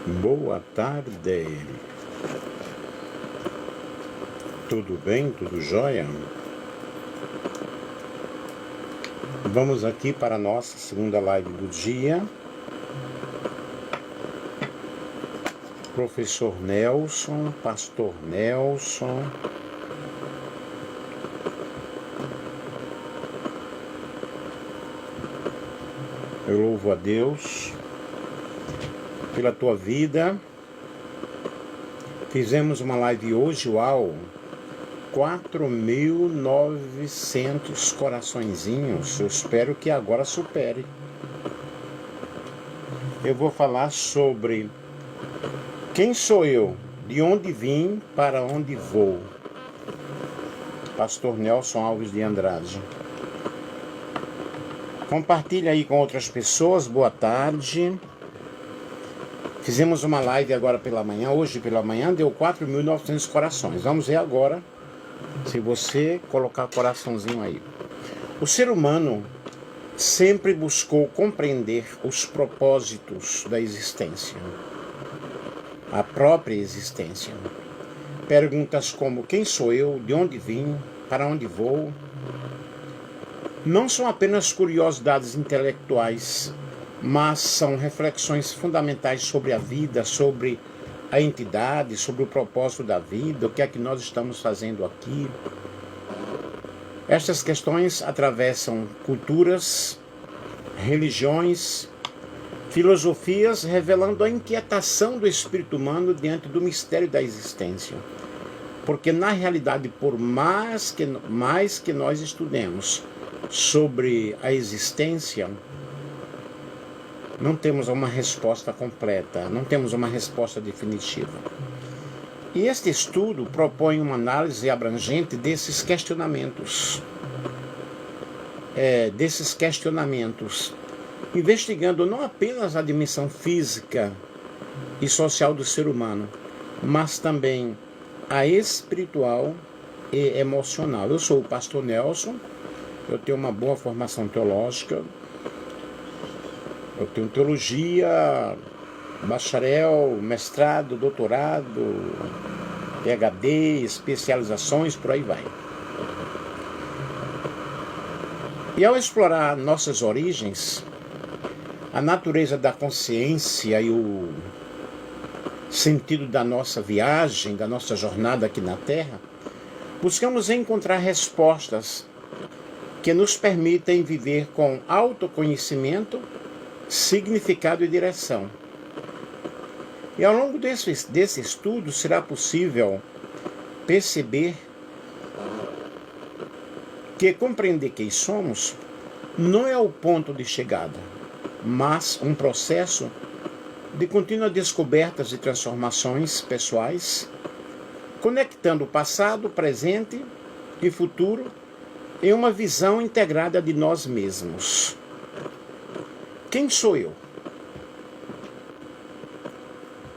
Boa tarde. Tudo bem? Tudo jóia? Vamos aqui para a nossa segunda live do dia. Professor Nelson, Pastor Nelson. Eu louvo a Deus pela tua vida. Fizemos uma live hoje, uau, 4.900 coraçõezinhos. Eu espero que agora supere. Eu vou falar sobre quem sou eu, de onde vim, para onde vou. Pastor Nelson Alves de Andrade. Compartilhe aí com outras pessoas. Boa tarde. Fizemos uma live agora pela manhã, hoje pela manhã, deu 4.900 corações. Vamos ver agora, se você colocar coraçãozinho aí. O ser humano sempre buscou compreender os propósitos da existência, a própria existência. Perguntas como: quem sou eu, de onde vim, para onde vou, não são apenas curiosidades intelectuais, mas são reflexões fundamentais sobre a vida, sobre a entidade, sobre o propósito da vida, o que é que nós estamos fazendo aqui. Estas questões atravessam culturas, religiões, filosofias, revelando a inquietação do espírito humano diante do mistério da existência. Porque, na realidade, por mais que nós estudemos sobre a existência, não temos uma resposta completa, não temos uma resposta definitiva. E este estudo propõe uma análise abrangente desses questionamentos, investigando não apenas a dimensão física e social do ser humano, mas também a espiritual e emocional. Eu sou o pastor Nelson, eu tenho uma boa formação teológica, eu tenho teologia, bacharel, mestrado, doutorado, PhD, especializações, por aí vai. E ao explorar nossas origens, a natureza da consciência e o sentido da nossa viagem, da nossa jornada aqui na Terra, buscamos encontrar respostas que nos permitem viver com autoconhecimento, significado e direção. E ao longo desse estudo será possível perceber que compreender quem somos não é o ponto de chegada, mas um processo de contínuas descobertas e transformações pessoais, conectando o passado, presente e futuro em uma visão integrada de nós mesmos. Quem sou eu?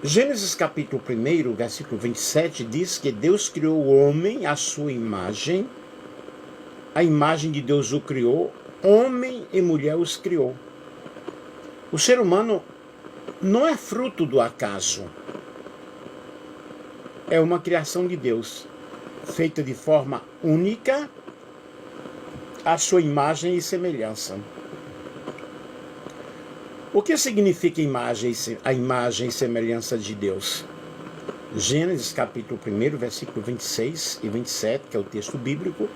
Gênesis capítulo 1, versículo 27 diz que Deus criou o homem à sua imagem, a imagem de Deus o criou, homem e mulher os criou. O ser humano não é fruto do acaso, é uma criação de Deus, feita de forma única, à sua imagem e semelhança. O que significa a imagem e semelhança de Deus? Gênesis capítulo 1, versículo 26 e 27, que é o texto bíblico.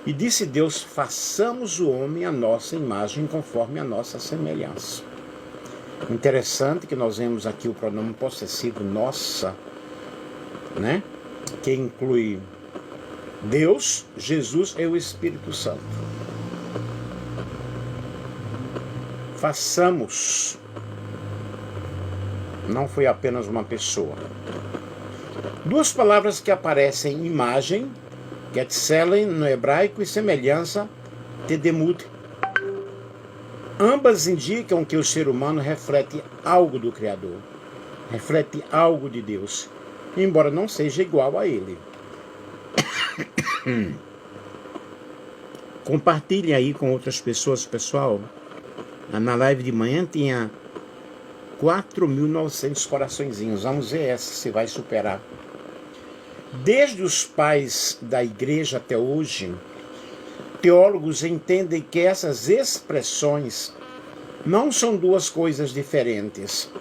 E disse Deus: façamos o homem à nossa imagem, conforme a nossa semelhança. Interessante que nós vemos aqui o pronome possessivo nossa, né? Que inclui Deus, Jesus e o Espírito Santo. Façamos. Não foi apenas uma pessoa. Duas palavras que aparecem: imagem, que é tselen no hebraico, e semelhança, tedemut. Ambas indicam que o ser humano reflete algo do Criador, reflete algo de Deus, embora não seja igual a Ele. Compartilhe aí com outras pessoas, pessoal. Na live de manhã tinha 4.900 coraçõezinhos. Vamos ver se vai superar. Desde os pais da igreja até hoje, teólogos entendem que essas expressões não são duas coisas diferentes,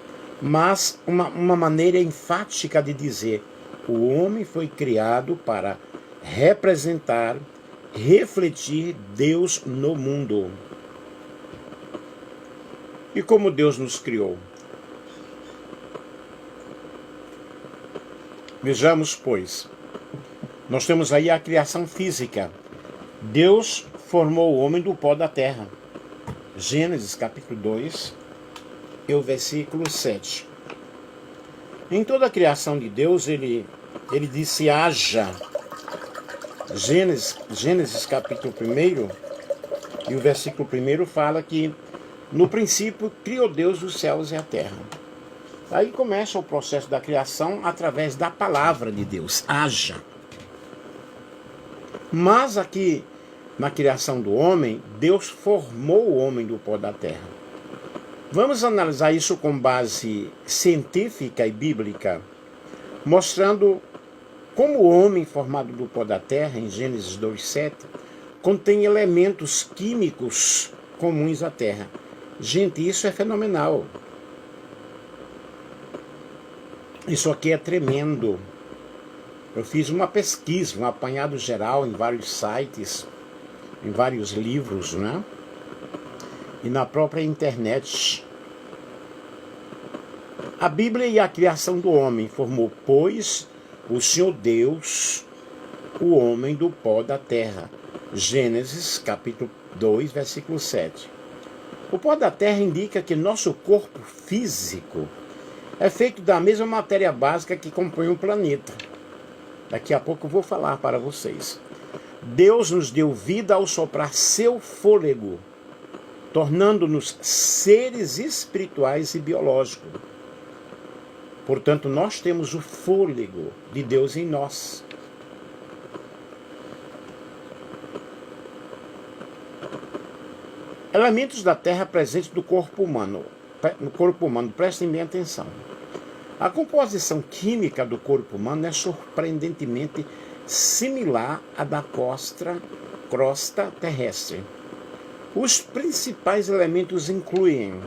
mas uma maneira enfática de dizer: o homem foi criado para representar, refletir Deus no mundo. E como Deus nos criou? Vejamos, pois, nós temos aí a criação física. Deus formou o homem do pó da terra. Gênesis capítulo 2 e o versículo 7. Em toda a criação de Deus, ele disse: haja. Gênesis capítulo 1 e o versículo 1 fala que no princípio criou Deus os céus e a terra. Aí começa o processo da criação através da palavra de Deus, haja. Mas aqui, na criação do homem, Deus formou o homem do pó da terra. Vamos analisar isso com base científica e bíblica, mostrando como o homem formado do pó da terra, em Gênesis 2:7, contém elementos químicos comuns à terra. Gente, isso é fenomenal. Isso aqui é tremendo. Eu fiz uma pesquisa, um apanhado geral em vários sites, em vários livros, né? E na própria internet. A Bíblia e a criação do homem formou, pois, o Senhor Deus, o homem do pó da terra. Gênesis capítulo 2, versículo 7. O pó da terra indica que nosso corpo físico é feito da mesma matéria básica que compõe o planeta. Daqui a pouco eu vou falar para vocês. Deus nos deu vida ao soprar seu fôlego, tornando-nos seres espirituais e biológicos. Portanto, nós temos o fôlego de Deus em nós. Elementos da terra presentes no corpo humano. Prestem bem atenção. A composição química do corpo humano é surpreendentemente similar à da crosta terrestre. Os principais elementos incluem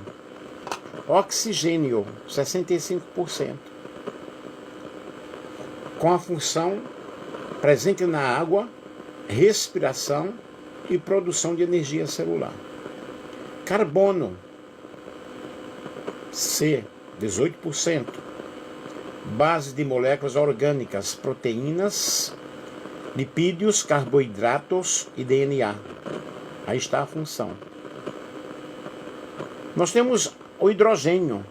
oxigênio, 65%, com a função presente na água, respiração e produção de energia celular. Carbono, C, 18%. Base de moléculas orgânicas, proteínas, lipídios, carboidratos e DNA. Aí está a função. Nós temos o hidrogênio,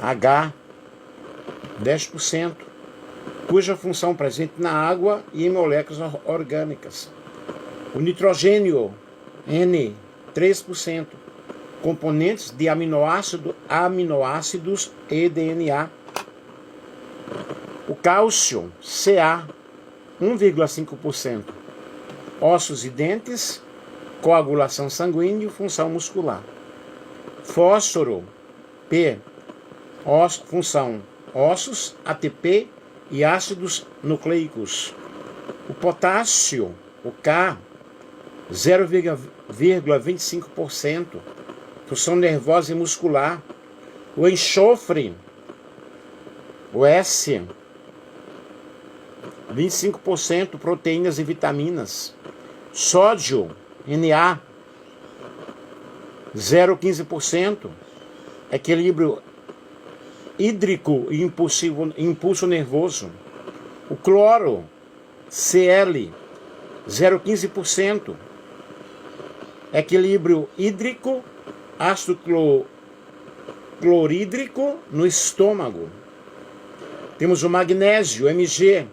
H, 10%, cuja função presente na água e em moléculas orgânicas. O nitrogênio, N, 3%. Componentes de aminoácidos e DNA. O cálcio, Ca, 1,5%. Ossos e dentes, coagulação sanguínea e função muscular. Fósforo, P, função ossos, ATP e ácidos nucleicos. O potássio, o K, 0,25%. Função nervosa e muscular. O enxofre, o S, 25%, proteínas e vitaminas. Sódio, Na, 0,15%, equilíbrio hídrico e impulso nervoso. O cloro, Cl, 0,15%, equilíbrio hídrico, ácido clorídrico no estômago. Temos o magnésio, Mg,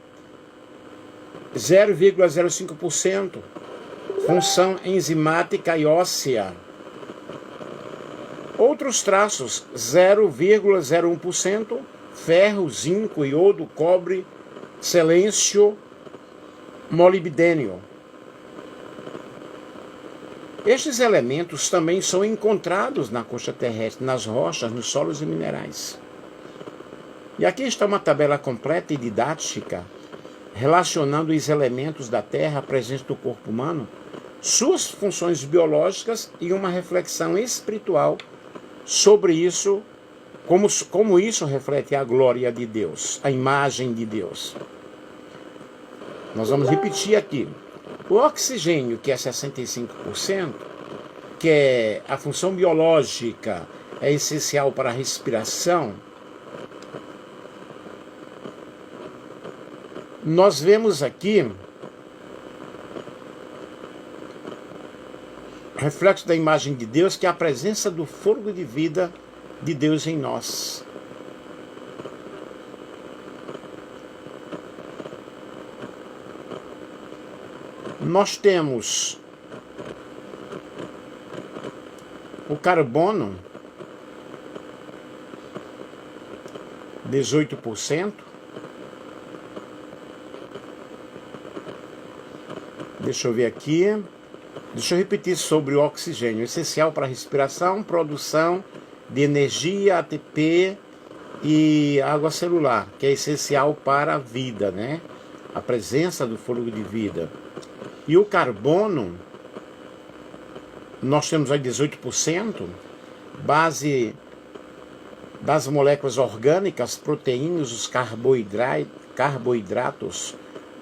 0,05%, função enzimática e óssea. Outros traços, 0,01%, ferro, zinco, iodo, cobre, silêncio, molibdênio. Estes elementos também são encontrados na crosta terrestre, nas rochas, nos solos e minerais. E aqui está uma tabela completa e didática relacionando os elementos da Terra presentes no corpo humano, suas funções biológicas e uma reflexão espiritual sobre isso, como isso reflete a glória de Deus, a imagem de Deus. Nós vamos repetir aqui. O oxigênio, que é 65%, que é a função biológica, é essencial para a respiração, nós vemos aqui reflexo da imagem de Deus, que é a presença do fôlego de vida de Deus em nós. Nós temos o carbono, 18%. Deixa eu ver aqui. Deixa eu repetir sobre o oxigênio. Essencial para a respiração, produção de energia, ATP e água celular, que é essencial para a vida, né? A presença do fôlego de vida. E o carbono, nós temos aí 18%, base das moléculas orgânicas, proteínas, os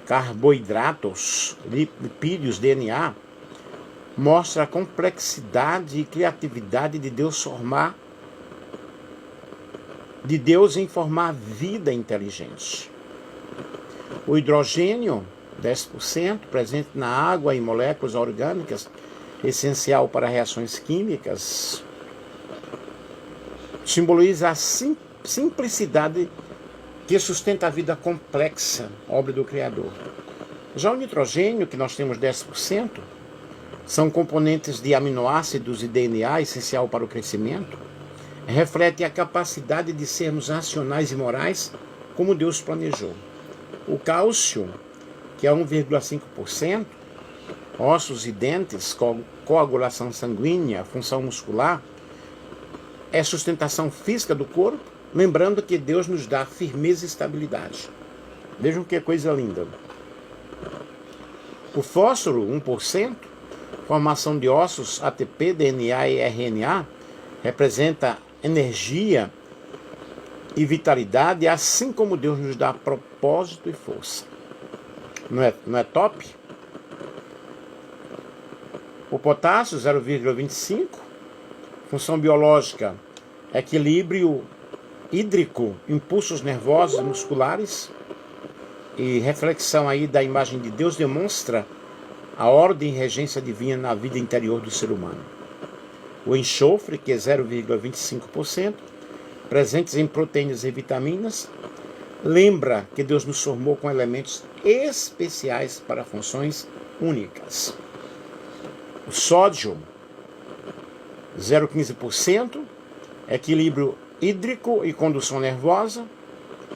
carboidratos, lipídios, DNA, mostra a complexidade e criatividade de Deus em formar vida inteligente. O hidrogênio, 10%, presente na água e moléculas orgânicas, essencial para reações químicas, simboliza a simplicidade que sustenta a vida complexa, obra do Criador. Já o nitrogênio, que nós temos 10%, são componentes de aminoácidos e DNA, essencial para o crescimento, reflete a capacidade de sermos racionais e morais, como Deus planejou. O cálcio, que é 1,5%, ossos e dentes, coagulação sanguínea, função muscular, é sustentação física do corpo, lembrando que Deus nos dá firmeza e estabilidade. Vejam que coisa linda. O fósforo, 1%, formação de ossos, ATP, DNA e RNA, representa energia e vitalidade, assim como Deus nos dá propósito e força. Não é top? O potássio, 0,25%, função biológica, equilíbrio hídrico, impulsos nervosos e musculares, e reflexão aí da imagem de Deus demonstra a ordem e regência divina na vida interior do ser humano. O enxofre, que é 0,25%, presentes em proteínas e vitaminas, lembra que Deus nos formou com elementos especiais para funções únicas. O sódio, 0,15%, equilíbrio hídrico e condução nervosa,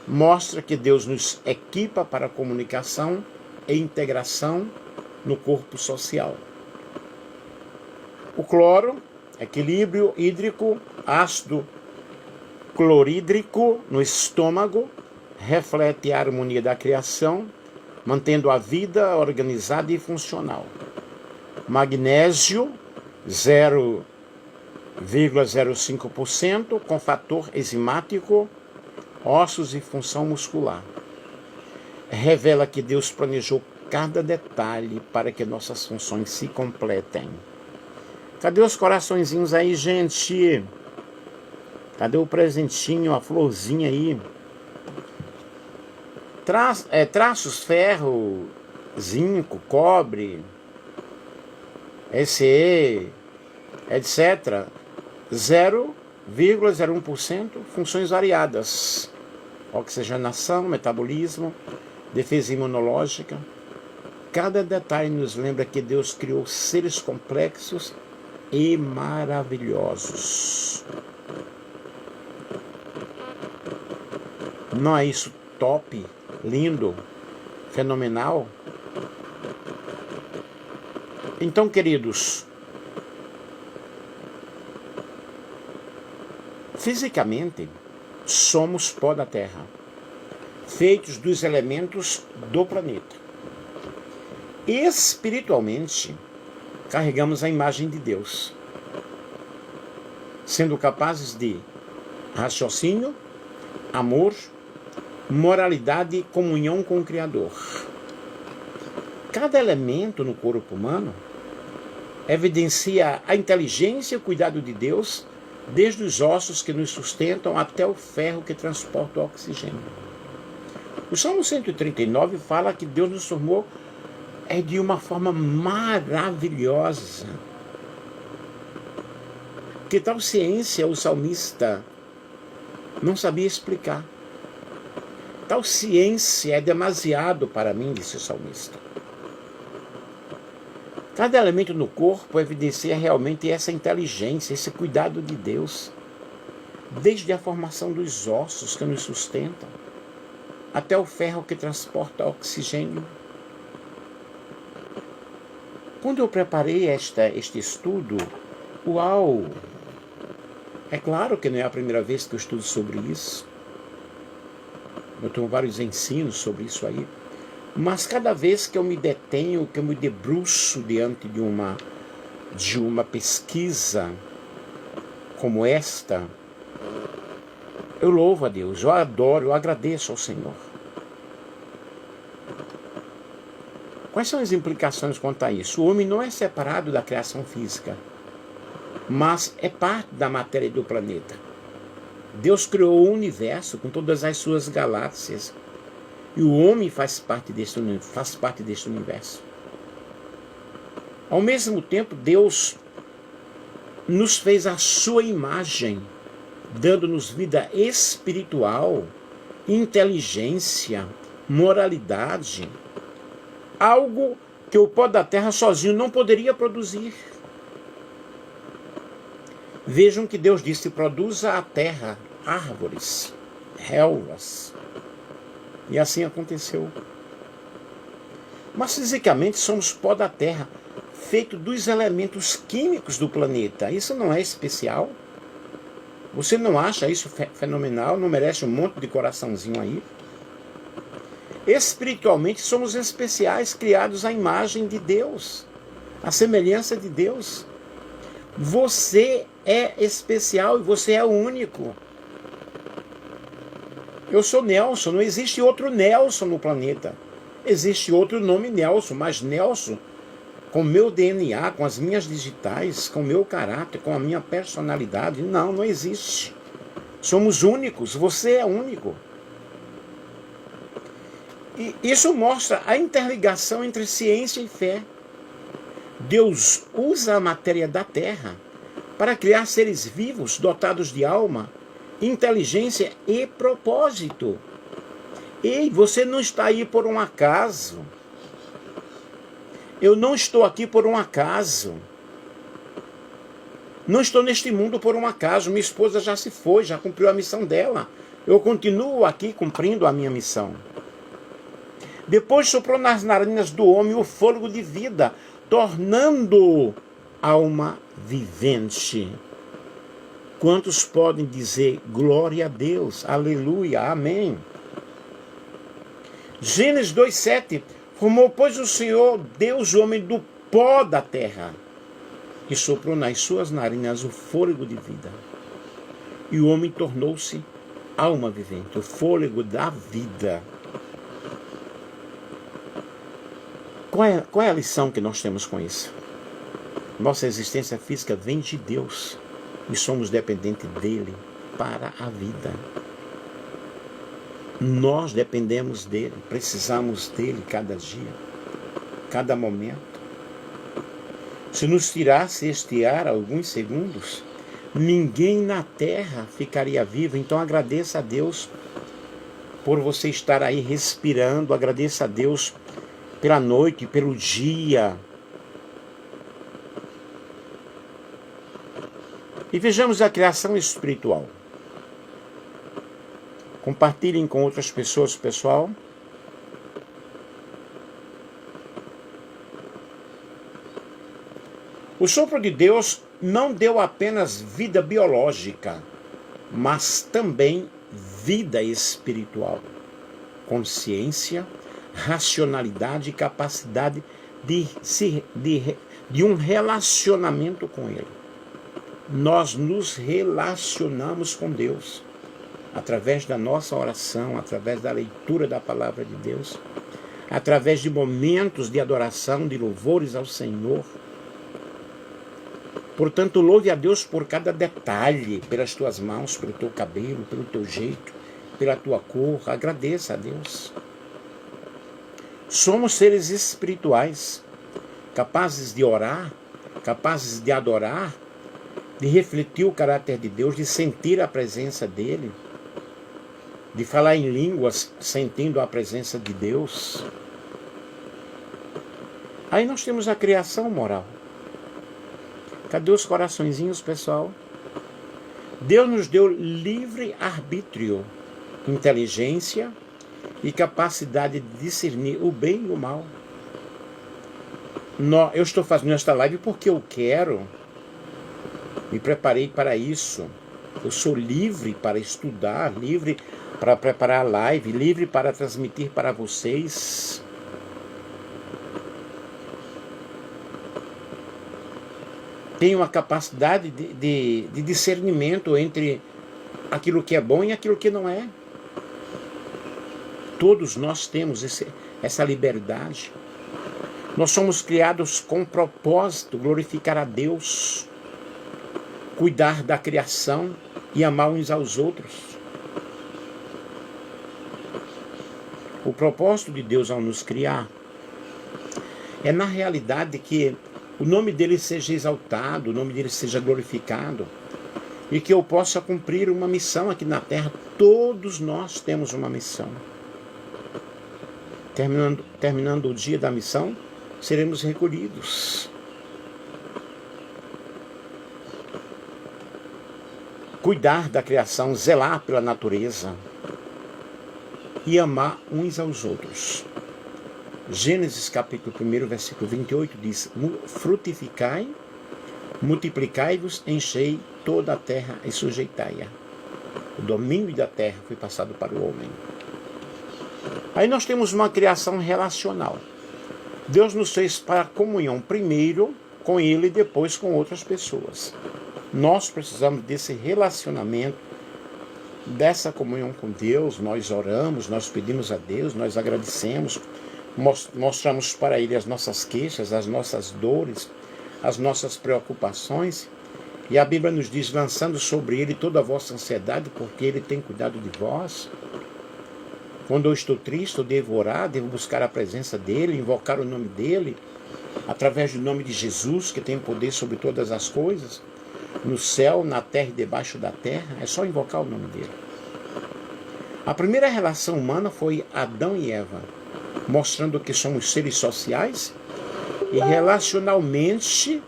mostra que Deus nos equipa para a comunicação e integração no corpo social. O cloro, equilíbrio hídrico, ácido clorídrico no estômago, reflete a harmonia da criação, mantendo a vida organizada e funcional. Magnésio, 0,05%, com fator enzimático, ossos e função muscular. Revela que Deus planejou cada detalhe para que nossas funções se completem. Cadê os coraçõezinhos aí, gente? Cadê o presentinho, a florzinha aí? Traços, ferro, zinco, cobre, SE, etc. 0,01%, funções variadas. Oxigenação, metabolismo, defesa imunológica. Cada detalhe nos lembra que Deus criou seres complexos e maravilhosos. Não é isso top, lindo, fenomenal? Então, queridos, Fisicamente, somos pó da Terra, feitos dos elementos do planeta. Espiritualmente, carregamos a imagem de Deus, sendo capazes de raciocínio, amor, moralidade e comunhão com o Criador. Cada elemento no corpo humano evidencia a inteligência e o cuidado de Deus, desde os ossos que nos sustentam até o ferro que transporta o oxigênio. O Salmo 139 fala que Deus nos formou de uma forma maravilhosa. Que tal ciência o salmista não sabia explicar? Tal ciência é demasiado para mim, disse o salmista. Cada elemento no corpo evidencia realmente essa inteligência, esse cuidado de Deus, desde a formação dos ossos que nos sustentam, até o ferro que transporta oxigênio. Quando eu preparei este estudo, uau! É claro que não é a primeira vez que eu estudo sobre isso. Eu tenho vários ensinos sobre isso aí. Mas cada vez que eu me detenho, que eu me debruço diante de uma pesquisa como esta, eu louvo a Deus, eu adoro, eu agradeço ao Senhor. Quais são as implicações quanto a isso? O homem não é separado da criação física, mas é parte da matéria do planeta. Deus criou o universo com todas as suas galáxias. E o homem faz parte deste universo. Ao mesmo tempo, Deus nos fez a sua imagem, dando-nos vida espiritual, inteligência, moralidade, algo que o pó da terra sozinho não poderia produzir. Vejam que Deus disse: produza a terra árvores, relvas. E assim aconteceu. Mas fisicamente somos pó da terra, feito dos elementos químicos do planeta. Isso não é especial? Você não acha isso fenomenal? Não merece um monte de coraçãozinho aí? Espiritualmente somos especiais, criados à imagem de Deus, à semelhança de Deus. Você é especial e você é único. Eu sou Nelson, não existe outro Nelson no planeta. Existe outro nome Nelson, mas Nelson, com meu DNA, com as minhas digitais, com meu caráter, com a minha personalidade, não existe. Somos únicos, você é único. E isso mostra a interligação entre ciência e fé. Deus usa a matéria da Terra para criar seres vivos, dotados de alma, inteligência e propósito. Ei, você não está aí por um acaso. Eu não estou aqui por um acaso. Não estou neste mundo por um acaso. Minha esposa já se foi, já cumpriu a missão dela. Eu continuo aqui cumprindo a minha missão. Depois soprou nas narinas do homem o fôlego de vida, tornando-o alma vivente. Quantos podem dizer glória a Deus, aleluia, amém? Gênesis 2:7, formou, pois, o Senhor Deus o homem do pó da terra e soprou nas suas narinas o fôlego de vida. E o homem tornou-se alma vivente, o fôlego da vida. Qual é a lição que nós temos com isso? Nossa existência física vem de Deus e somos dependentes dele para a vida. Nós dependemos dele, precisamos dele cada dia, cada momento. Se nos tirasse este ar alguns segundos, ninguém na terra ficaria vivo. Então agradeça a Deus por você estar aí respirando, agradeça a Deus pela noite, pelo dia. E vejamos a criação espiritual. Compartilhem com outras pessoas, pessoal. O sopro de Deus não deu apenas vida biológica, mas também vida espiritual, consciência, racionalidade e capacidade de um relacionamento com Ele. Nós nos relacionamos com Deus através da nossa oração, através da leitura da palavra de Deus, através de momentos de adoração, de louvores ao Senhor. Portanto, louve a Deus por cada detalhe, pelas tuas mãos, pelo teu cabelo, pelo teu jeito, pela tua cor. Agradeça a Deus. Somos seres espirituais, capazes de orar, capazes de adorar, de refletir o caráter de Deus, de sentir a presença dEle, de falar em línguas sentindo a presença de Deus. Aí nós temos a criação moral. Cadê os coraçõezinhos, pessoal? Deus nos deu livre arbítrio, inteligência e capacidade de discernir o bem e o mal. Eu estou fazendo esta live porque eu quero. Me preparei para isso. Eu sou livre para estudar, livre para preparar a live, livre para transmitir para vocês. Tenho a capacidade de discernimento entre aquilo que é bom e aquilo que não é. Todos nós temos essa liberdade. Nós somos criados com propósito, glorificar a Deus, cuidar da criação e amar uns aos outros. O propósito de Deus ao nos criar é, na realidade, que o nome dele seja exaltado, o nome dele seja glorificado e que eu possa cumprir uma missão aqui na terra. Todos nós temos uma missão. Terminando o dia da missão, seremos recolhidos. Cuidar da criação, zelar pela natureza e amar uns aos outros. Gênesis capítulo 1, versículo 28 diz: frutificai, multiplicai-vos, enchei toda a terra e sujeitai-a. O domínio da terra foi passado para o homem. Aí nós temos uma criação relacional. Deus nos fez para a comunhão primeiro com Ele e depois com outras pessoas. Nós precisamos desse relacionamento, dessa comunhão com Deus. Nós oramos, nós pedimos a Deus, nós agradecemos, mostramos para Ele as nossas queixas, as nossas dores, as nossas preocupações. E a Bíblia nos diz: lançando sobre Ele toda a vossa ansiedade, porque Ele tem cuidado de vós. Quando eu estou triste, eu devo orar, devo buscar a presença dEle, invocar o nome dEle, através do nome de Jesus, que tem poder sobre todas as coisas, no céu, na terra e debaixo da terra. É só invocar o nome dEle. A primeira relação humana foi Adão e Eva, mostrando que somos seres sociais e relacionalmente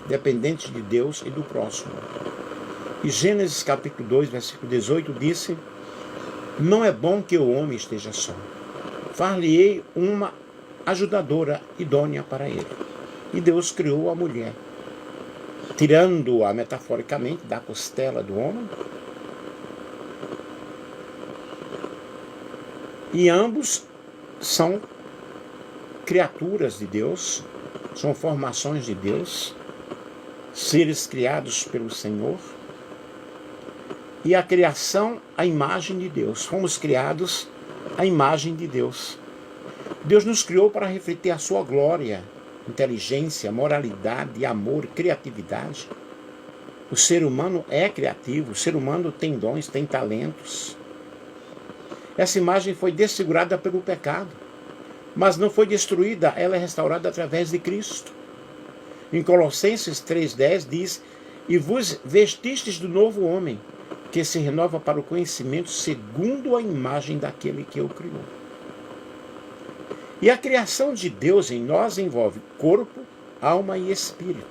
dependentes de Deus e do próximo. E Gênesis capítulo 2, versículo 18 disse: não é bom que o homem esteja só. Far-lhe-ei uma ajudadora idônea para ele. E Deus criou a mulher, tirando-a metaforicamente da costela do homem. E ambos são criaturas de Deus, são formações de Deus, seres criados pelo Senhor. E a criação, a imagem de Deus. Fomos criados à imagem de Deus. Deus nos criou para refletir a sua glória, inteligência, moralidade, amor, criatividade. O ser humano é criativo, o ser humano tem dons, tem talentos. Essa imagem foi desfigurada pelo pecado, mas não foi destruída, ela é restaurada através de Cristo. Em Colossenses 3,10 diz: e vos vestistes do novo homem, que se renova para o conhecimento segundo a imagem daquele que o criou. E a criação de Deus em nós envolve corpo, alma e espírito.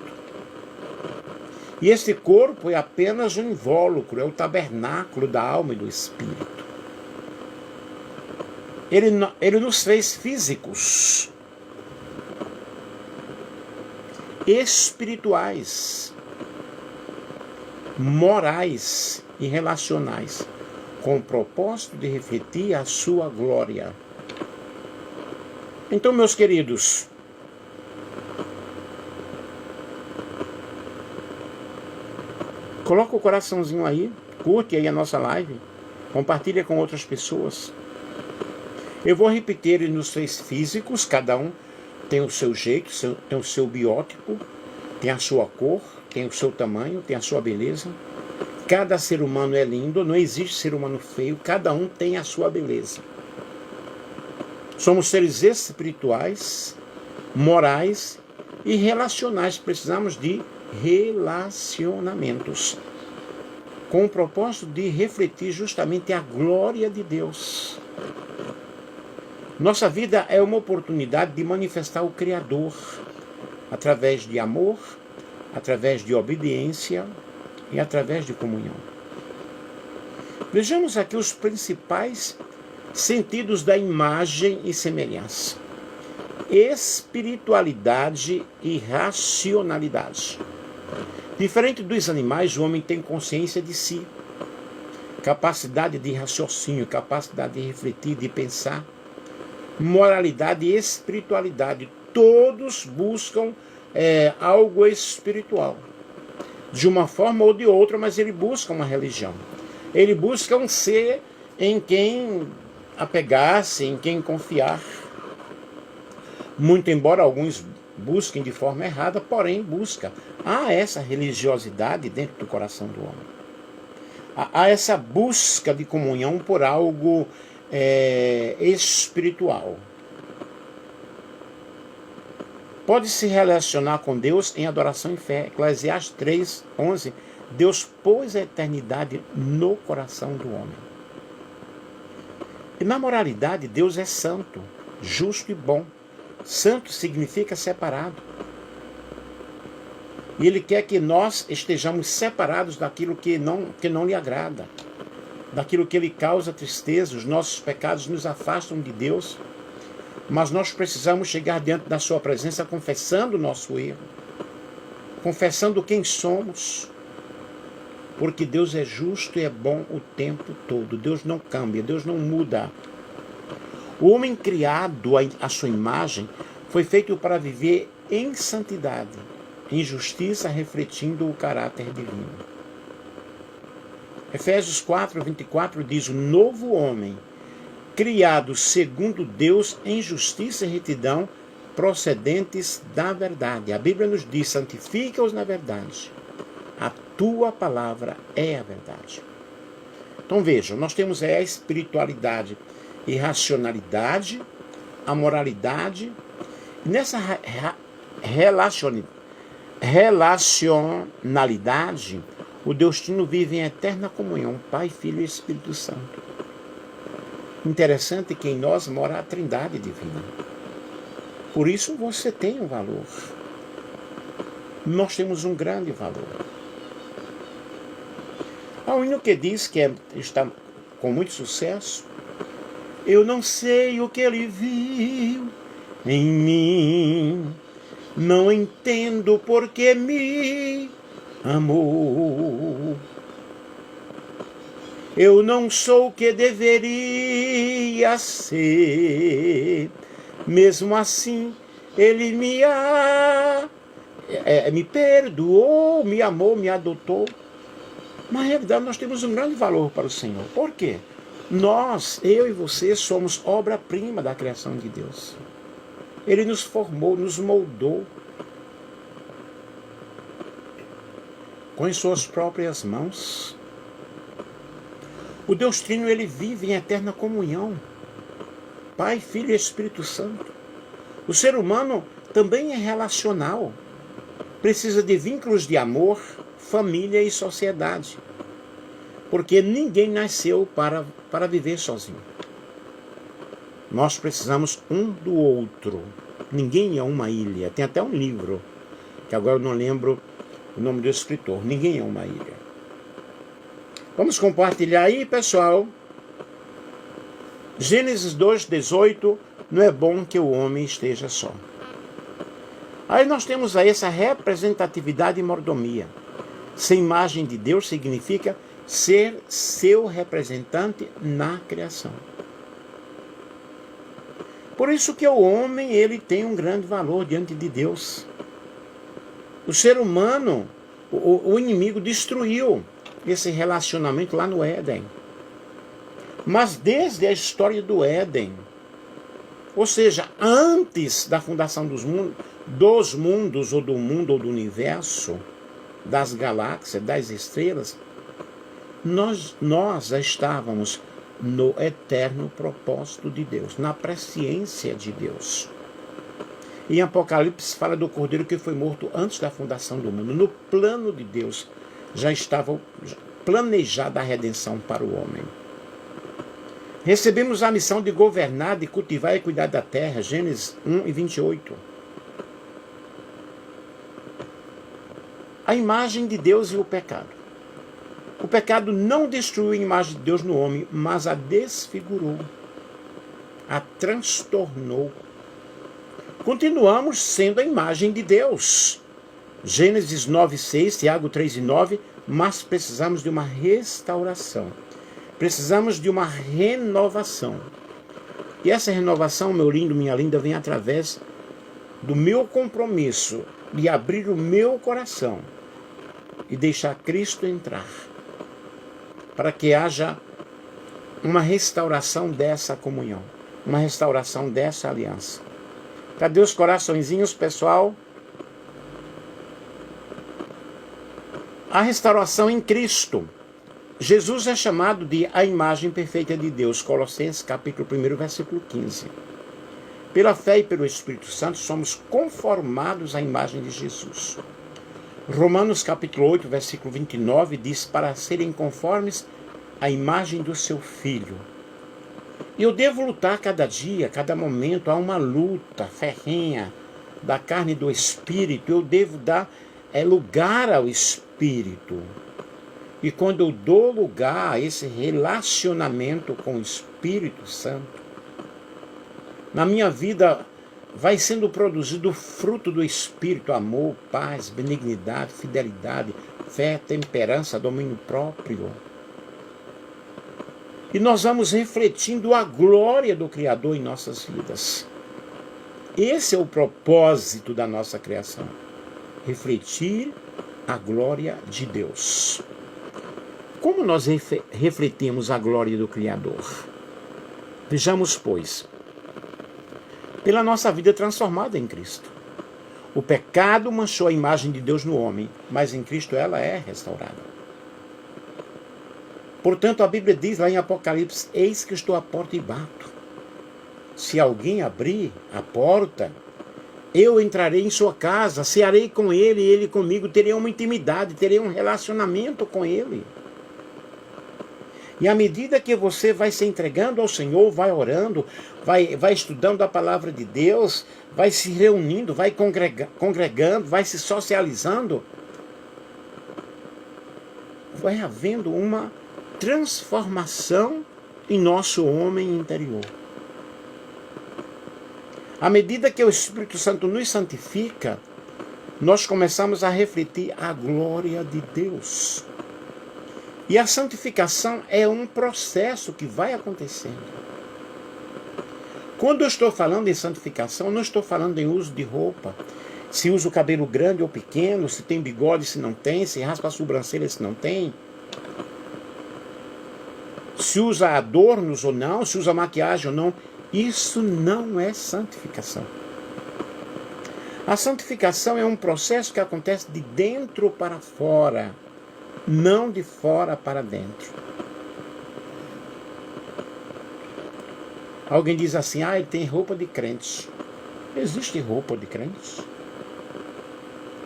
E este corpo é apenas um invólucro, é o tabernáculo da alma e do espírito. Ele nos fez físicos, espirituais, morais e relacionais, com o propósito de refletir a sua glória. Então, meus queridos, coloca o coraçãozinho aí, curte aí a nossa live, compartilha com outras pessoas. Eu vou repetir nos 3 físicos, cada um tem o seu jeito, tem o seu biótipo, tem a sua cor, tem o seu tamanho, tem a sua beleza. Cada ser humano é lindo, não existe ser humano feio, cada um tem a sua beleza. Somos seres espirituais, morais e relacionais. Precisamos de relacionamentos, com o propósito de refletir justamente a glória de Deus. Nossa vida é uma oportunidade de manifestar o Criador, através de amor, através de obediência e através de comunhão. Vejamos aqui os principais sentidos da imagem e semelhança: espiritualidade e racionalidade. Diferente dos animais, o homem tem consciência de si, capacidade de raciocínio, capacidade de refletir, de pensar, moralidade e espiritualidade. Todos buscam algo espiritual, de uma forma ou de outra, mas ele busca uma religião. Ele busca um ser em quem apegar-se, em quem confiar. Muito embora alguns busquem de forma errada, porém busca. Há essa religiosidade dentro do coração do homem. Há essa busca de comunhão por algo espiritual. Pode se relacionar com Deus em adoração e fé. Eclesiastes 3:11. Deus pôs a eternidade no coração do homem. E na moralidade, Deus é santo, justo e bom. Santo significa separado. E Ele quer que nós estejamos separados daquilo que não lhe agrada, daquilo que lhe causa tristeza. Os nossos pecados nos afastam de Deus, mas nós precisamos chegar diante da sua presença confessando o nosso erro, confessando quem somos, porque Deus é justo e é bom o tempo todo. Deus não cambia, Deus não muda. O homem criado à sua imagem foi feito para viver em santidade, em justiça, refletindo o caráter divino. Efésios 4:24 diz: o novo homem, criado segundo Deus em justiça e retidão, procedentes da verdade. A Bíblia nos diz: santifica-os na verdade. A tua palavra é a verdade. Então vejam, nós temos a espiritualidade e racionalidade, a moralidade. Nessa relacionalidade, o Deus Trino vive em eterna comunhão, Pai, Filho e Espírito Santo. Interessante que em nós mora a Trindade divina. Por isso você tem um valor. Nós temos um grande valor. Há um hino que diz que está com muito sucesso: eu não sei o que ele viu em mim, não entendo por que me amou. Eu não sou o que deveria ser, mesmo assim ele me perdoou, me amou, me adotou. Na realidade, nós temos um grande valor para o Senhor. Por quê? Nós, eu e você, somos obra-prima da criação de Deus. Ele nos formou, nos moldou com as suas próprias mãos. O Deus Trino, ele vive em eterna comunhão. Pai, Filho e Espírito Santo. O ser humano também é relacional. Precisa de vínculos de amor, família e sociedade. Porque ninguém nasceu para viver sozinho. Nós precisamos um do outro. Ninguém é uma ilha. Tem até um livro, que agora eu não lembro o nome do escritor. Ninguém é uma ilha. Vamos compartilhar aí, pessoal. Gênesis 2:18. Não é bom que o homem esteja só. Aí nós temos aí essa representatividade e mordomia. Ser imagem de Deus significa ser seu representante na criação. Por isso que o homem, ele tem um grande valor diante de Deus. O ser humano, o inimigo destruiu esse relacionamento lá no Éden. Mas desde a história do Éden, ou seja, antes da fundação dos mundos, ou do mundo, ou do universo, das galáxias, das estrelas, nós já estávamos no eterno propósito de Deus, na presciência de Deus. Em Apocalipse fala do Cordeiro que foi morto antes da fundação do mundo. No plano de Deus já estava planejada a redenção para o homem. Recebemos a missão de governar, de cultivar e cuidar da terra. Gênesis 1:28. A imagem de Deus e o pecado. O pecado não destruiu a imagem de Deus no homem, mas a desfigurou, a transtornou. Continuamos sendo a imagem de Deus. Gênesis 9:6, Tiago 3:9, mas precisamos de uma restauração. Precisamos de uma renovação. E essa renovação, meu lindo, minha linda, vem através do meu compromisso de abrir o meu coração e deixar Cristo entrar, para que haja uma restauração dessa comunhão, uma restauração dessa aliança. Cadê os coraçõezinhos, pessoal? A restauração em Cristo. Jesus é chamado de a imagem perfeita de Deus, Colossenses capítulo 1, versículo 15. Pela fé e pelo Espírito Santo somos conformados à imagem de Jesus. Romanos capítulo 8, versículo 29 diz: para serem conformes à imagem do seu Filho. E eu devo lutar cada dia, cada momento. Há uma luta ferrenha da carne e do Espírito. Eu devo dar lugar ao Espírito. E quando eu dou lugar a esse relacionamento com o Espírito Santo, na minha vida vai sendo produzido o fruto do Espírito: amor, paz, benignidade, fidelidade, fé, temperança, domínio próprio. E nós vamos refletindo a glória do Criador em nossas vidas. Esse é o propósito da nossa criação: refletir a glória de Deus. Como nós refletimos a glória do Criador? Vejamos, pois, pela nossa vida transformada em Cristo. O pecado manchou a imagem de Deus no homem, mas em Cristo ela é restaurada. Portanto, a Bíblia diz lá em Apocalipse: eis que estou à porta e bato. Se alguém abrir a porta, eu entrarei em sua casa, cearei com ele e ele comigo, terei uma intimidade, terei um relacionamento com ele. E à medida que você vai se entregando ao Senhor, vai orando, vai estudando a palavra de Deus, vai se reunindo, vai congregando, vai se socializando, vai havendo uma transformação em nosso homem interior. À medida que o Espírito Santo nos santifica, nós começamos a refletir a glória de Deus. E a santificação é um processo que vai acontecendo. Quando eu estou falando em santificação, não estou falando em uso de roupa. Se usa o cabelo grande ou pequeno, se tem bigode, se não tem, se raspa a sobrancelha, se não tem. Se usa adornos ou não, se usa maquiagem ou não. Isso não é santificação. A santificação é um processo que acontece de dentro para fora, não de fora para dentro. Alguém diz assim: ele tem roupa de crente. Existe roupa de crente?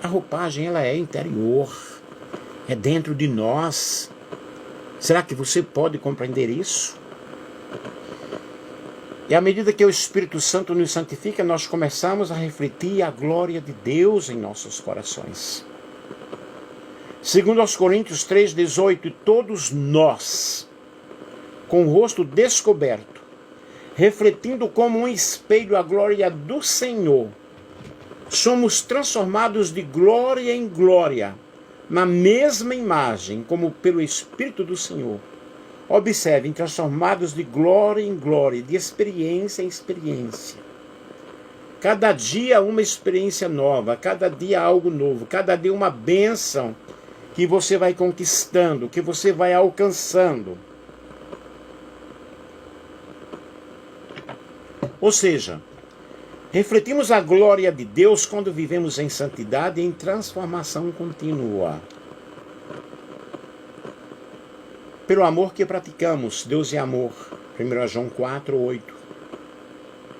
A roupagem, ela é interior, é dentro de nós. Será que você pode compreender isso? E à medida que o Espírito Santo nos santifica, nós começamos a refletir a glória de Deus em nossos corações. Segundo aos Coríntios 3,18, todos nós, com o rosto descoberto, refletindo como um espelho a glória do Senhor, somos transformados de glória em glória, na mesma imagem, como pelo Espírito do Senhor. Observem, transformados de glória em glória, de experiência em experiência. Cada dia uma experiência nova, cada dia algo novo, cada dia uma bênção que você vai conquistando, que você vai alcançando. Ou seja, refletimos a glória de Deus quando vivemos em santidade e em transformação contínua. Pelo amor que praticamos, Deus é amor. 1 João 4, 8.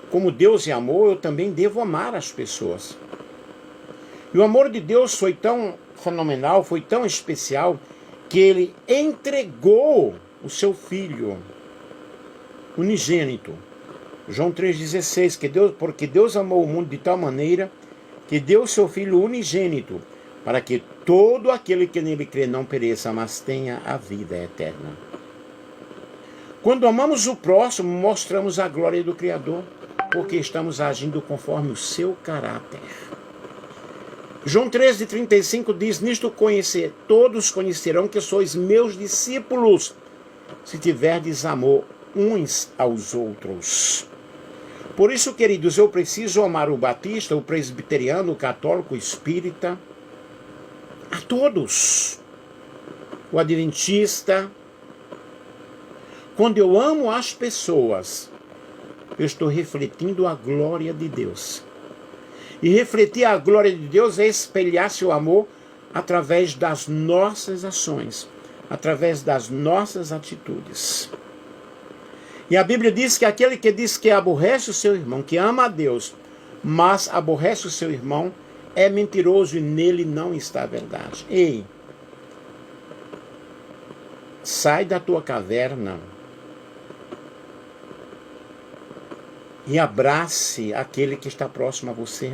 Como Deus é amor, eu também devo amar as pessoas. E o amor de Deus foi tão fenomenal, foi tão especial, que Ele entregou o seu Filho unigênito. João 3,16, porque Deus amou o mundo de tal maneira que deu o seu Filho unigênito, para que todo aquele que nele crê não pereça, mas tenha a vida eterna. Quando amamos o próximo, mostramos a glória do Criador, porque estamos agindo conforme o seu caráter. João 13,35 diz, nisto todos conhecerão que sois meus discípulos, se tiverdes amor uns aos outros. Por isso, queridos, eu preciso amar o batista, o presbiteriano, o católico, o espírita, a todos, o adventista. Quando eu amo as pessoas, eu estou refletindo a glória de Deus. E refletir a glória de Deus é espelhar seu amor através das nossas ações, através das nossas atitudes. E a Bíblia diz que aquele que diz que aborrece o seu irmão, que ama a Deus, mas aborrece o seu irmão, é mentiroso e nele não está a verdade. Ei, sai da tua caverna e abrace aquele que está próximo a você.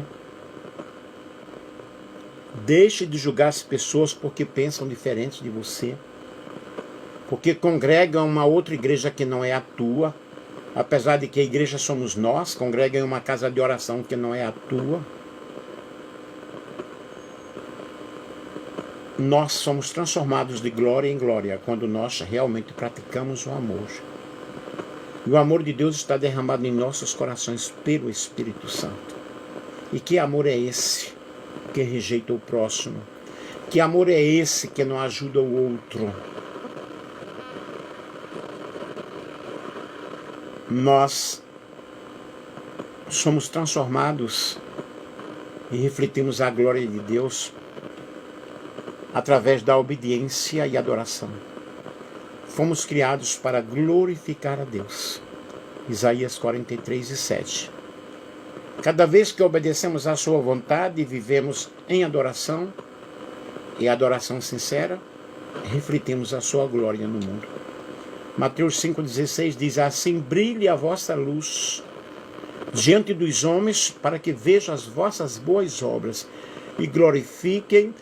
Deixe de julgar as pessoas porque pensam diferente de você, porque congregam uma outra igreja que não é a tua, apesar de que a igreja somos nós, congregam em uma casa de oração que não é a tua. Nós somos transformados de glória em glória quando nós realmente praticamos o amor. E o amor de Deus está derramado em nossos corações pelo Espírito Santo. E que amor é esse que rejeita o próximo? Que amor é esse que não ajuda o outro? Nós somos transformados e refletimos a glória de Deus através da obediência e adoração. Fomos criados para glorificar a Deus. Isaías 43:7. Cada vez que obedecemos à sua vontade e vivemos em adoração, e adoração sincera, refletimos a sua glória no mundo. Mateus 5,16 diz, assim brilhe a vossa luz diante dos homens, para que vejam as vossas boas obras e glorifiquem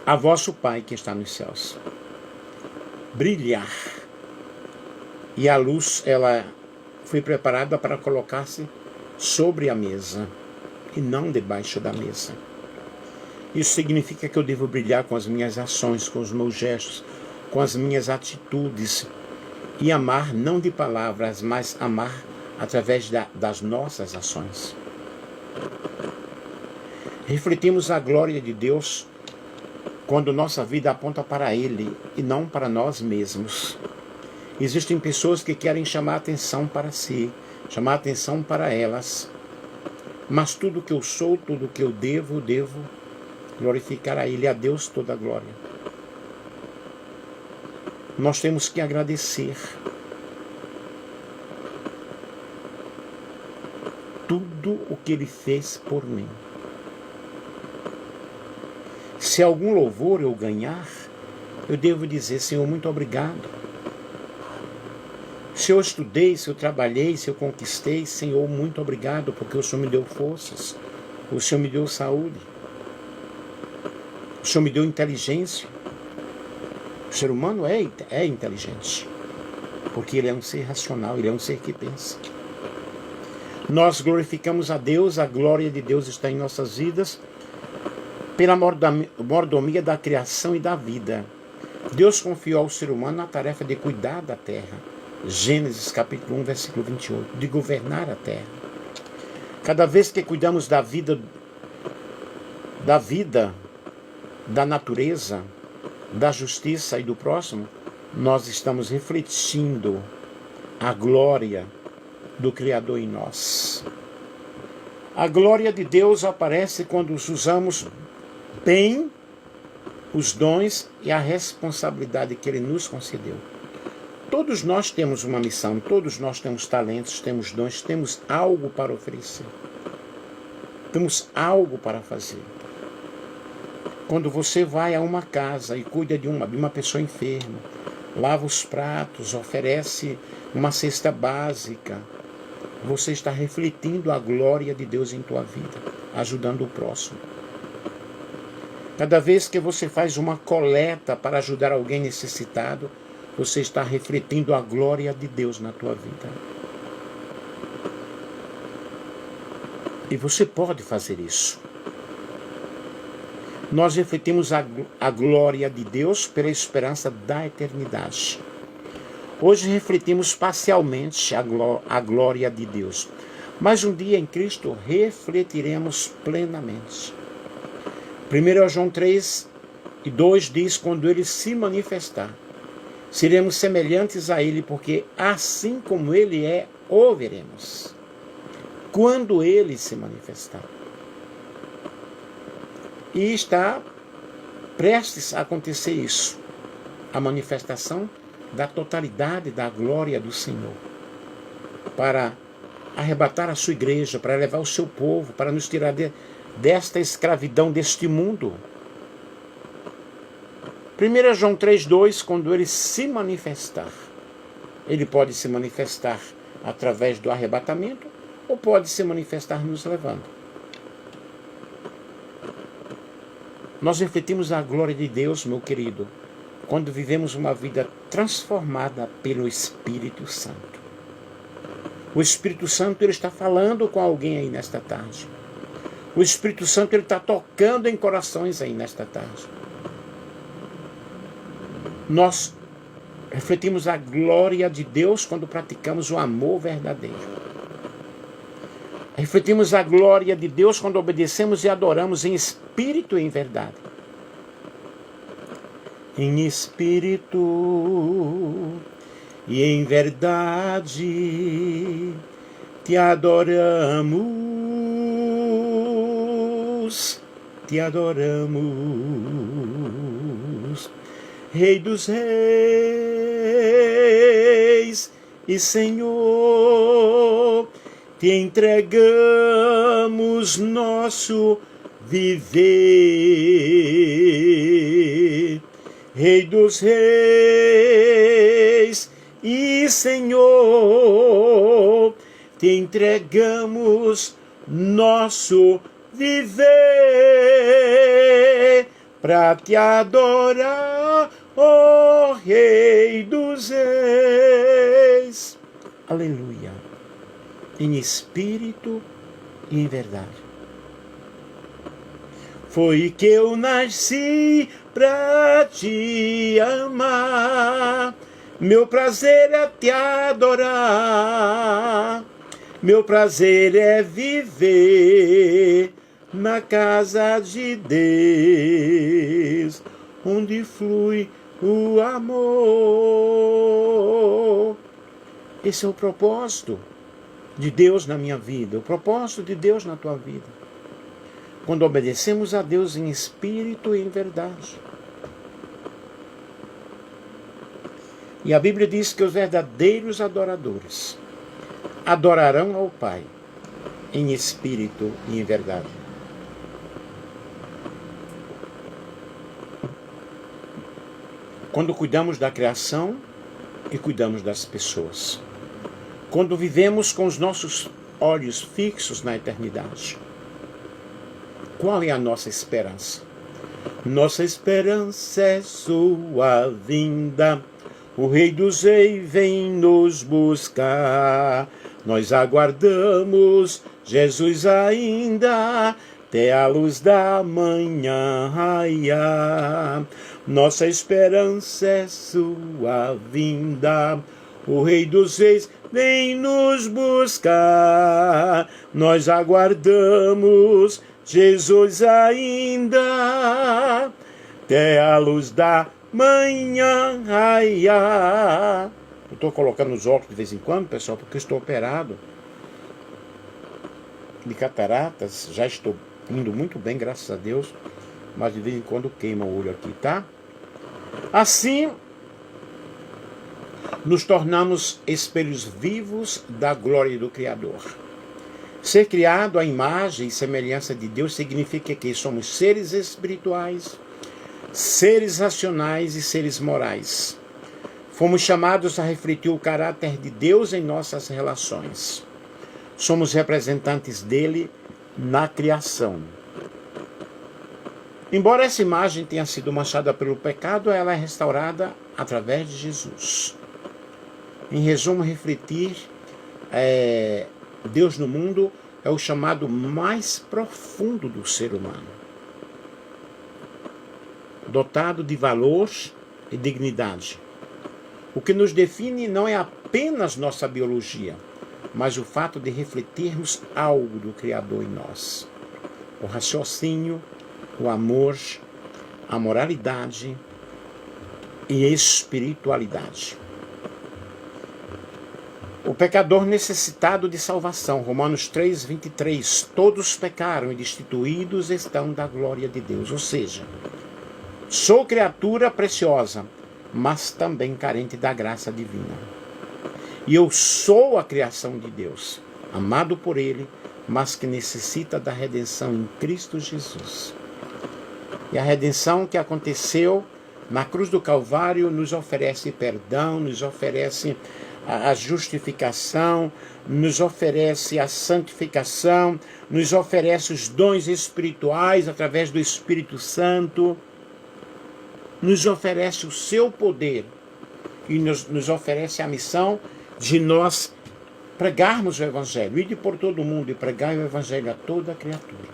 a vosso Pai que está nos céus. Brilhar. E a luz, ela foi preparada para colocar-se sobre a mesa e não debaixo da mesa. Isso significa que eu devo brilhar com as minhas ações, com os meus gestos, com as minhas atitudes. E amar não de palavras, mas amar através das nossas ações. Refletimos a glória de Deus quando nossa vida aponta para Ele e não para nós mesmos. Existem pessoas que querem chamar atenção para si, chamar atenção para elas. Mas tudo que eu sou, tudo que eu devo glorificar a Ele, a Deus toda a glória. Nós temos que agradecer tudo o que Ele fez por mim. Se algum louvor eu ganhar, eu devo dizer, Senhor, muito obrigado. Se eu estudei, se eu trabalhei, se eu conquistei, Senhor, muito obrigado, porque o Senhor me deu forças, o Senhor me deu saúde, o Senhor me deu inteligência. O ser humano é inteligente, porque ele é um ser racional, ele é um ser que pensa. Nós glorificamos a Deus, a glória de Deus está em nossas vidas, pela mordomia da criação e da vida. Deus confiou ao ser humano a tarefa de cuidar da terra. Gênesis capítulo 1, versículo 28, de governar a terra. Cada vez que cuidamos da vida, da natureza, da justiça e do próximo, nós estamos refletindo a glória do Criador em nós. A glória de Deus aparece quando usamos bem os dons e a responsabilidade que Ele nos concedeu. Todos nós temos uma missão, todos nós temos talentos, temos dons, temos algo para oferecer. Temos algo para fazer. Quando você vai a uma casa e cuida de uma pessoa enferma, lava os pratos, oferece uma cesta básica, você está refletindo a glória de Deus em tua vida, ajudando o próximo. Cada vez que você faz uma coleta para ajudar alguém necessitado, você está refletindo a glória de Deus na tua vida. E você pode fazer isso. Nós refletimos a glória de Deus pela esperança da eternidade. Hoje refletimos parcialmente a glória de Deus, mas um dia em Cristo refletiremos plenamente. 1 João 3:2 diz: quando Ele se manifestar, seremos semelhantes a Ele, porque assim como Ele é, o veremos. Quando Ele se manifestar. E está prestes a acontecer isso, a manifestação da totalidade da glória do Senhor, para arrebatar a sua igreja, para levar o seu povo, para nos tirar desta escravidão deste mundo. 1 João 3:2, quando Ele se manifestar, Ele pode se manifestar através do arrebatamento, ou pode se manifestar nos levando. Nós refletimos a glória de Deus, meu querido, quando vivemos uma vida transformada pelo Espírito Santo. O Espírito Santo, Ele está falando com alguém aí nesta tarde. O Espírito Santo, Ele está tocando em corações aí nesta tarde. Nós refletimos a glória de Deus quando praticamos o amor verdadeiro. Refletimos a glória de Deus quando obedecemos e adoramos em espírito e em verdade. Em espírito e em verdade te adoramos, Rei dos reis e Senhor, te entregamos nosso viver. Rei dos reis e Senhor, te entregamos nosso viver para te adorar, ó Rei dos reis. Aleluia. Em espírito e em verdade. Foi que eu nasci pra te amar, meu prazer é te adorar, meu prazer é viver na casa de Deus, onde flui o amor. Esse é o propósito de Deus na minha vida, o propósito de Deus na tua vida. Quando obedecemos a Deus em espírito e em verdade. E a Bíblia diz que os verdadeiros adoradores adorarão ao Pai em espírito e em verdade. Quando cuidamos da criação e cuidamos das pessoas. Quando vivemos com os nossos olhos fixos na eternidade. Qual é a nossa esperança? Nossa esperança é sua vinda. O Rei dos Reis vem nos buscar. Nós aguardamos Jesus ainda. até a luz da manhã raiar. Nossa esperança é sua vinda, o Rei dos Reis vem nos buscar. Nós aguardamos Jesus ainda, até a luz da manhã raiar. Eu estou colocando os óculos de vez em quando, pessoal, porque eu estou operado de cataratas. Já estou indo muito bem, graças a Deus, mas de vez em quando queima o olho aqui, tá? Assim, nos tornamos espelhos vivos da glória do Criador. Ser criado à imagem e semelhança de Deus significa que somos seres espirituais, seres racionais e seres morais. Fomos chamados a refletir o caráter de Deus em nossas relações. Somos representantes dele na criação. Embora essa imagem tenha sido manchada pelo pecado, ela é restaurada através de Jesus. Em resumo, refletir Deus no mundo é o chamado mais profundo do ser humano, dotado de valor e dignidade. O que nos define não é apenas nossa biologia, mas o fato de refletirmos algo do Criador em nós. O raciocínio, o amor, a moralidade e a espiritualidade. O pecador necessitado de salvação, Romanos 3:23, todos pecaram e destituídos estão da glória de Deus. Ou seja, sou criatura preciosa, mas também carente da graça divina. E eu sou a criação de Deus, amado por Ele, mas que necessita da redenção em Cristo Jesus. E a redenção que aconteceu na cruz do Calvário nos oferece perdão, nos oferece a justificação, nos oferece a santificação, nos oferece os dons espirituais através do Espírito Santo, nos oferece o seu poder e nos oferece a missão de nós pregarmos o Evangelho, ir por todo o mundo e pregar o Evangelho a toda criatura,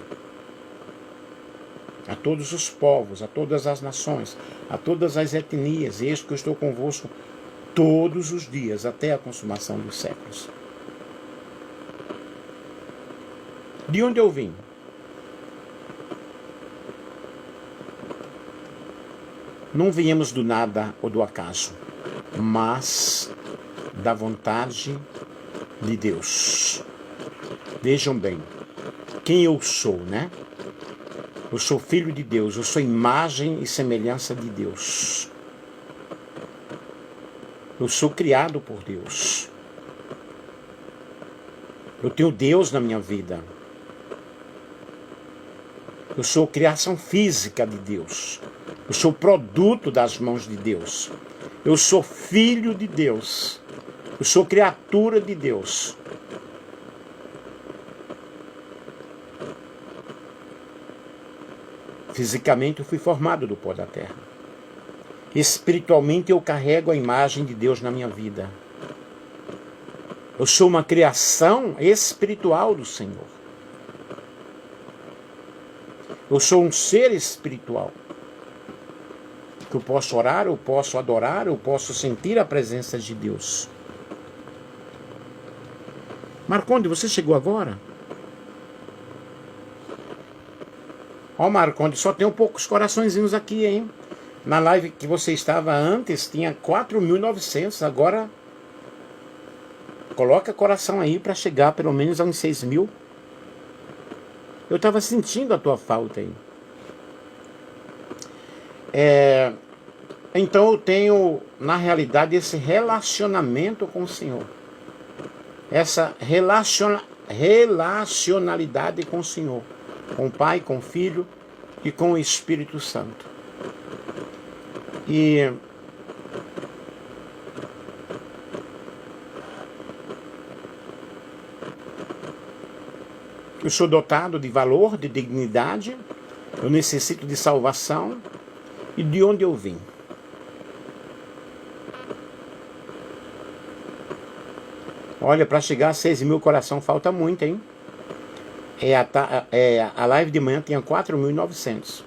a todos os povos, a todas as nações, a todas as etnias. Eis que eu estou convosco todos os dias, até a consumação dos séculos. De onde eu vim? Não viemos do nada ou do acaso, mas da vontade de Deus. Vejam bem, quem eu sou, né? Eu sou filho de Deus, eu sou imagem e semelhança de Deus. Eu sou criado por Deus. Eu tenho Deus na minha vida. Eu sou criação física de Deus. Eu sou produto das mãos de Deus. Eu sou filho de Deus. Eu sou criatura de Deus. Fisicamente eu fui formado do pó da terra. Espiritualmente eu carrego a imagem de Deus na minha vida. Eu sou uma criação espiritual do Senhor. Eu sou um ser espiritual. Que eu posso orar, eu posso adorar, eu posso sentir a presença de Deus. Marconde, você chegou agora? Ó, Marconde, só tem poucos coraçõezinhos aqui, hein? Na live que você estava antes, tinha 4.900, agora coloca coração aí para chegar pelo menos a uns 6.000. Eu estava sentindo a tua falta aí. Então eu tenho, na realidade, esse relacionamento com o Senhor. Essa relacionalidade com o Senhor. Com o Pai, com o Filho e com o Espírito Santo. E eu sou dotado de valor, de dignidade, eu necessito de salvação. E de onde eu vim? Olha, para chegar a 6.000 coração falta muito, hein? A live de manhã tinha 4.900.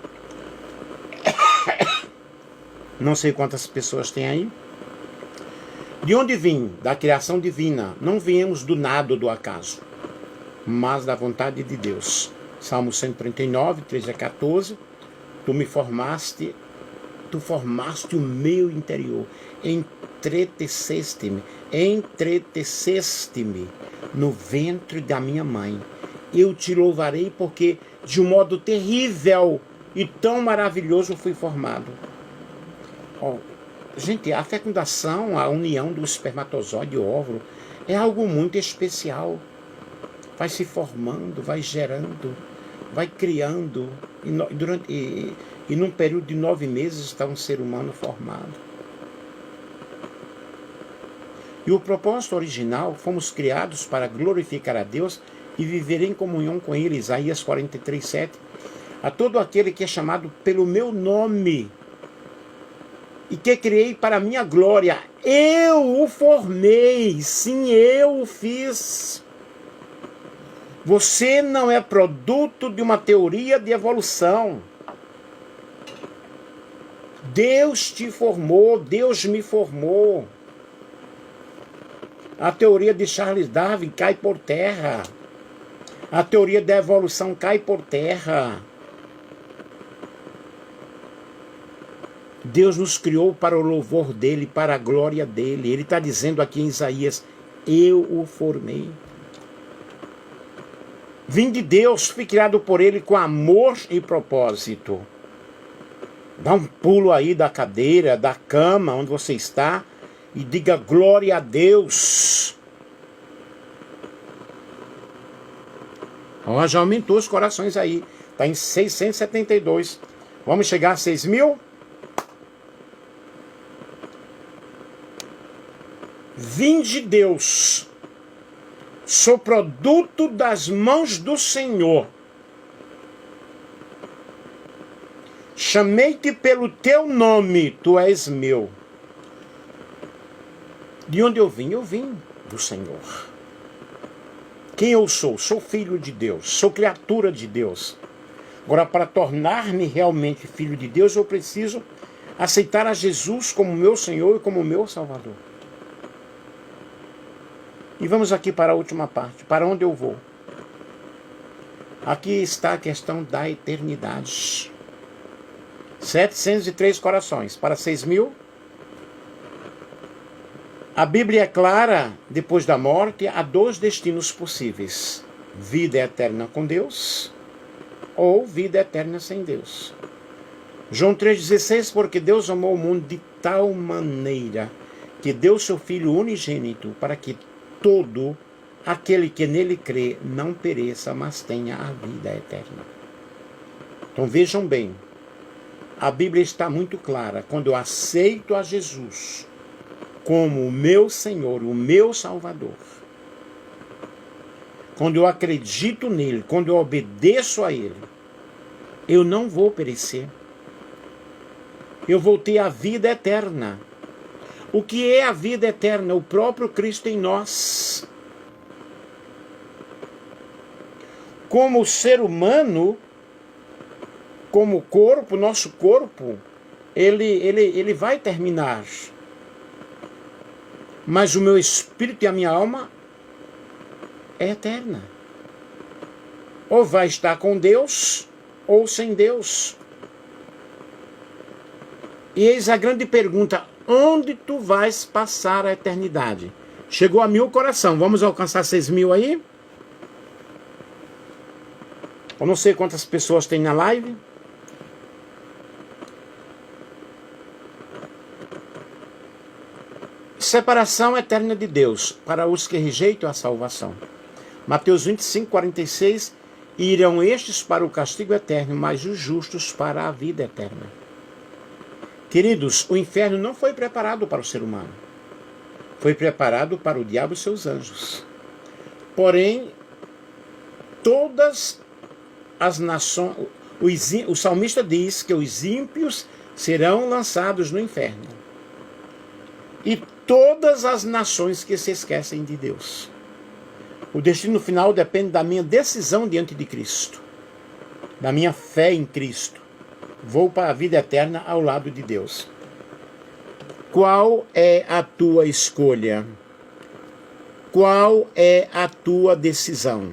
Não sei quantas pessoas tem aí. De onde vim? Da criação divina. Não viemos do nada ou do acaso, mas da vontade de Deus. Salmo 139, 13 a 14. Tu formaste o meu interior. Entreteceste-me no ventre da minha mãe. Eu te louvarei porque de um modo terrível e tão maravilhoso fui formado. Gente, a fecundação, a união do espermatozoide e o óvulo é algo muito especial. Vai se formando, vai gerando, vai criando, e num período de 9 meses está um ser humano formado. E o propósito original, fomos criados para glorificar a Deus e viver em comunhão com Ele. Isaías 43, 7. A todo aquele que é chamado pelo meu nome e que criei para a minha glória, eu o formei, sim, eu o fiz. Você não é produto de uma teoria de evolução. Deus te formou, Deus me formou. A teoria de Charles Darwin cai por terra. A teoria da evolução cai por terra. Deus nos criou para o louvor dele, para a glória dele. Ele está dizendo aqui em Isaías, eu o formei. Vim de Deus, fui criado por ele com amor e propósito. Dá um pulo aí da cadeira, da cama, onde você está, e diga glória a Deus. Já aumentou os corações aí. Está em 672. Vamos chegar a 6.000? Vim de Deus. Sou produto das mãos do Senhor. Chamei-te pelo teu nome, tu és meu. De onde eu vim? Eu vim do Senhor. Quem eu sou? Sou filho de Deus, sou criatura de Deus. Agora, para tornar-me realmente filho de Deus, eu preciso aceitar a Jesus como meu Senhor e como meu Salvador. E vamos aqui para a última parte. Para onde eu vou? Aqui está a questão da eternidade. 703 corações. Para 6.000. A Bíblia é clara, depois da morte, há 2 destinos possíveis. Vida eterna com Deus ou vida eterna sem Deus. João 3,16, porque Deus amou o mundo de tal maneira que deu seu Filho unigênito para que todo aquele que nele crê não pereça, mas tenha a vida eterna. Então vejam bem, a Bíblia está muito clara. Quando eu aceito a Jesus como o meu Senhor, o meu Salvador, quando eu acredito nele, quando eu obedeço a ele, eu não vou perecer. Eu vou ter a vida eterna. O que é a vida eterna? O próprio Cristo em nós. Como ser humano, como corpo, nosso corpo, ele vai terminar. Mas o meu espírito e a minha alma é eterna. Ou vai estar com Deus, ou sem Deus. E eis a grande pergunta: onde tu vais passar a eternidade? Chegou a 1.000 coração. Vamos alcançar 6.000 aí? Eu não sei quantas pessoas tem na live. Separação eterna de Deus para os que rejeitam a salvação. Mateus 25, 46. Irão estes para o castigo eterno, mas os justos para a vida eterna. Queridos, o inferno não foi preparado para o ser humano. Foi preparado para o diabo e seus anjos. Porém, todas as nações... O salmista diz que os ímpios serão lançados no inferno. E todas as nações que se esquecem de Deus. O destino final depende da minha decisão diante de Cristo, da minha fé em Cristo. Vou para a vida eterna ao lado de Deus. Qual é a tua escolha? Qual é a tua decisão?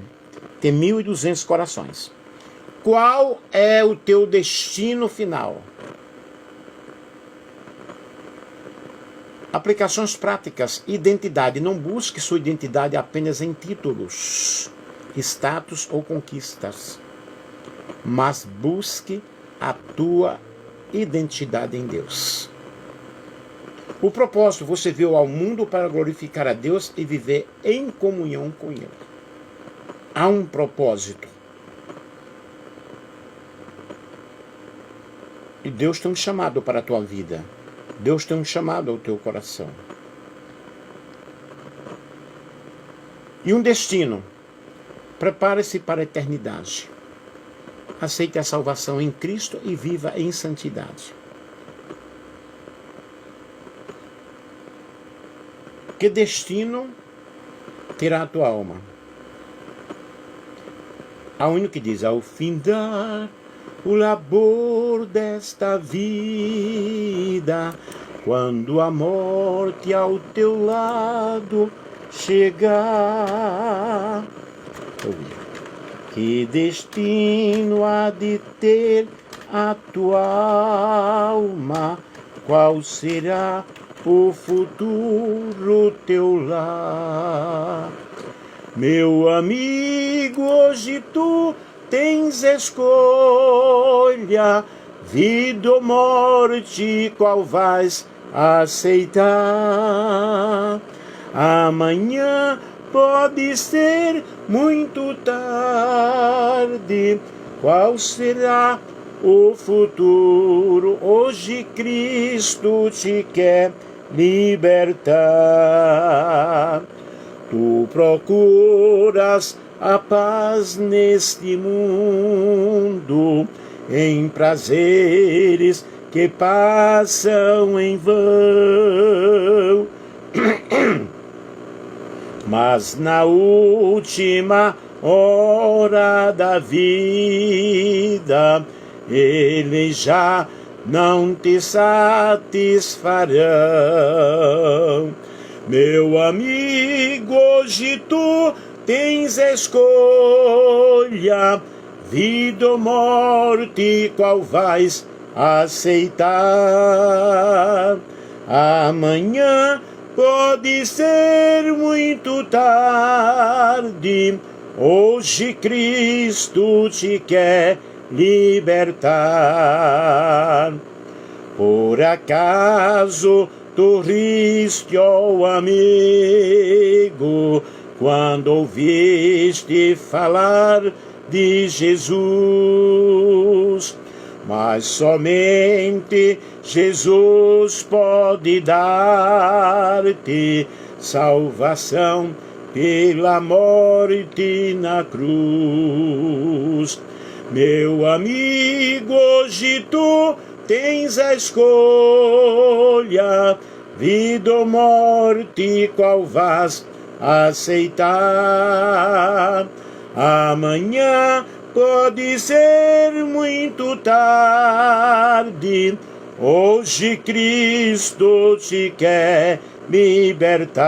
Tem 1.200 corações. Qual é o teu destino final? Aplicações práticas. Identidade. Não busque sua identidade apenas em títulos, status ou conquistas, mas busque a tua identidade em Deus. O propósito: você veio ao mundo para glorificar a Deus e viver em comunhão com Ele. Há um propósito. E Deus tem um chamado para a tua vida. Deus tem um chamado ao teu coração. E um destino. Prepare-se para a eternidade. Aceite a salvação em Cristo e viva em santidade. Que destino terá a tua alma? Há um hino que diz: ao findar o labor desta vida, quando a morte ao teu lado chegar, que destino há de ter a tua alma? Qual será o futuro teu lar? Meu amigo, hoje tu tens escolha, vida ou morte, qual vais aceitar? Amanhã pode ser muito tarde, qual será o futuro? Hoje Cristo te quer libertar. Tu procuras a paz neste mundo, em prazeres que passam em vão. Mas na última hora da vida, eles já não te satisfarão. Meu amigo, hoje tu tens escolha, vida ou morte, qual vais aceitar? Amanhã pode ser muito tarde, hoje Cristo te quer libertar. Por acaso tu riste, ó amigo, quando ouviste falar de Jesus? Mas somente Jesus pode dar-te salvação pela morte na cruz. Meu amigo, hoje tu tens a escolha, vida ou morte, qual vais aceitar? Amanhã pode ser muito tarde, hoje Cristo te quer libertar.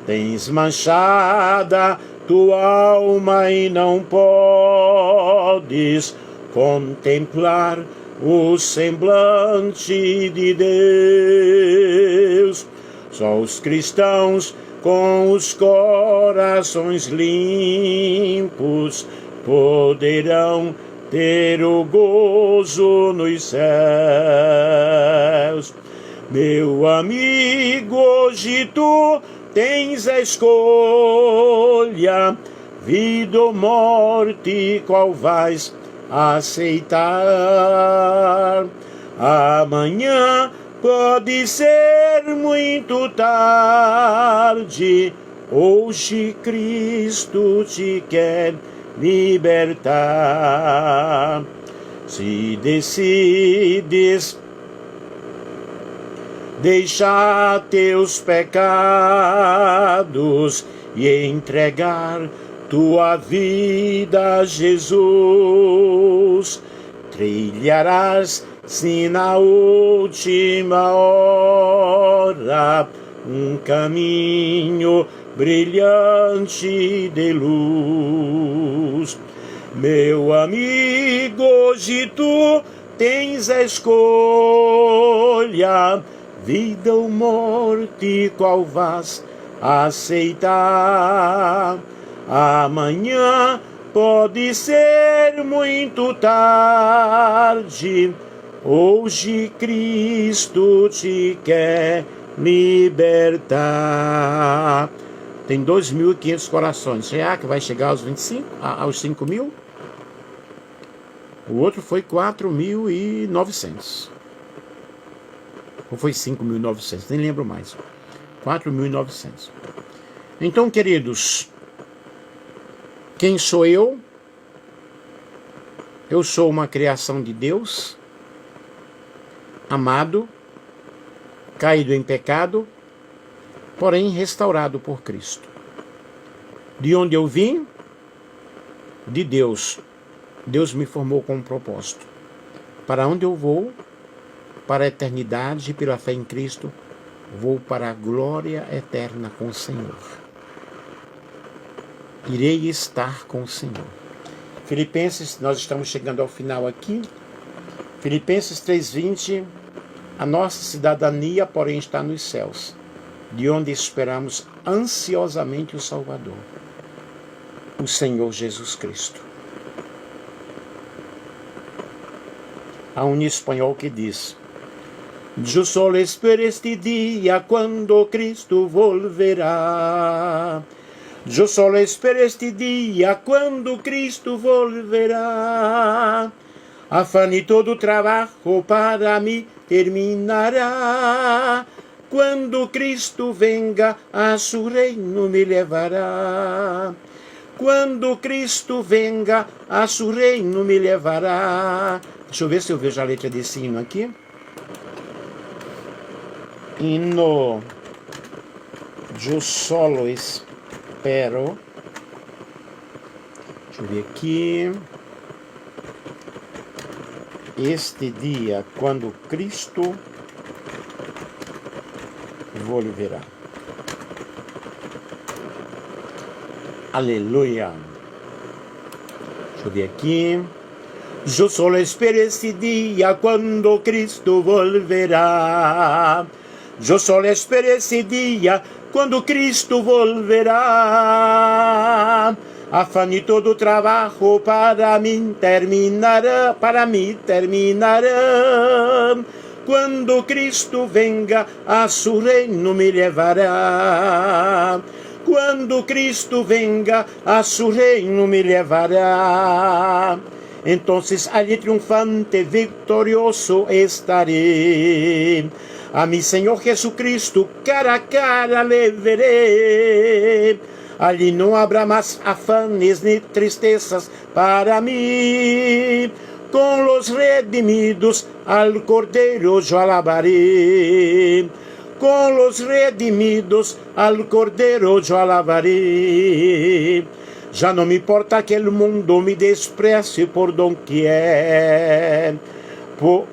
Tens manchada tua alma e não podes contemplar o semblante de Deus. Só os cristãos com os corações limpos poderão ter o gozo nos céus. Meu amigo, hoje tu tens a escolha, vida ou morte, qual vais aceitar? Amanhã pode ser muito tarde, hoje Cristo te quer libertar. Se decides deixar teus pecados e entregar tua vida a Jesus. Trilharás, se na última hora, um caminho brilhante de luz. Meu amigo, hoje tu tens a escolha, vida ou morte, qual vás aceitar? Amanhã pode ser muito tarde, hoje Cristo te quer libertar. Tem 2.500 corações. Será que vai chegar aos 25? Aos 5.000? O outro foi 4.900. Ou foi 5.900? Nem lembro mais. 4.900. Então, queridos, quem sou eu? Eu sou uma criação de Deus, amado, caído em pecado, porém restaurado por Cristo. De onde eu vim? De Deus. Deus me formou com um propósito. Para onde eu vou? Para a eternidade, e pela fé em Cristo, vou para a glória eterna com o Senhor. Irei estar com o Senhor. Filipenses, nós estamos chegando ao final aqui. Filipenses 3:20, a nossa cidadania, porém, está nos céus, de onde esperamos ansiosamente o Salvador, o Senhor Jesus Cristo. Há um espanhol que diz: Eu solo espero este dia quando Cristo volverá. Eu solo espero este dia quando Cristo volverá. Afán y todo trabajo para mí terminará. Quando Cristo venga a su reino me levará. Quando Cristo venga a su reino me levará. Deixa eu ver se eu vejo a letra desse hino aqui. Hino Eu solo espero. Deixa eu ver aqui. Este dia, quando Cristo volverá. Aleluia. Deixa eu ver aqui. Eu solo espero esse dia quando Cristo volverá. Eu solo espero esse dia quando Cristo volverá. Afán y todo trabajo para mí terminará, Quando Cristo venga a su reino me levará. Quando Cristo venga a su reino me levará. Entonces allí triunfante, victorioso estaré. A mi Señor Jesucristo cara a cara le veré. Allí no habrá más afanes ni tristezas para mí. Con los redimidos al Cordero yo alabaré. Con los redimidos al Cordero yo alabaré. Ya no me importa que el mundo me desprecie por doquier.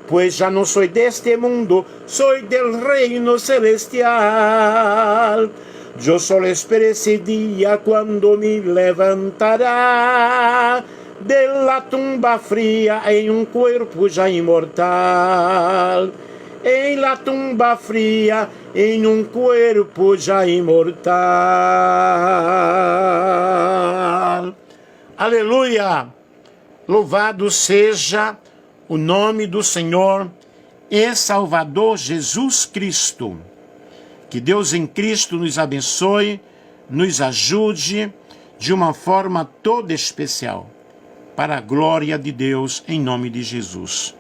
Pues ya no soy de este mundo, soy del reino celestial. Yo solo espero ese día cuando me levantará de la tumba fría en un cuerpo ya inmortal. En la tumba fría en un cuerpo ya inmortal. Aleluia! Louvado seja o nome do Senhor e Salvador Jesus Cristo. Que Deus em Cristo nos abençoe, nos ajude de uma forma toda especial, para a glória de Deus, em nome de Jesus.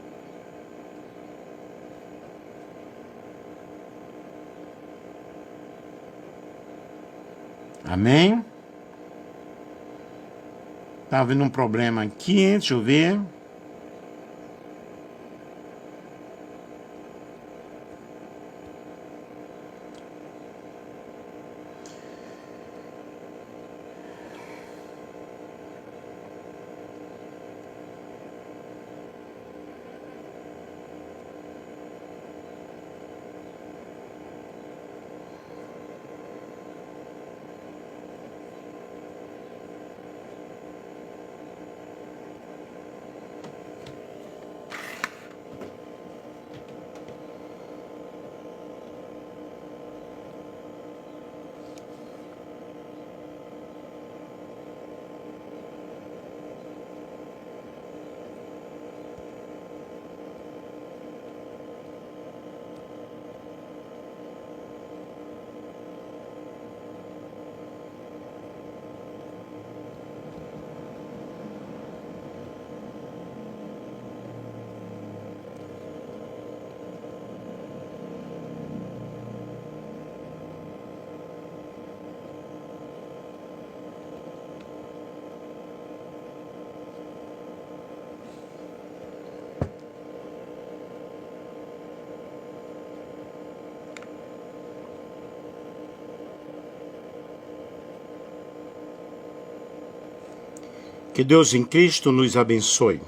Amém? Tá havendo um problema aqui, deixa eu ver. Que Deus em Cristo nos abençoe.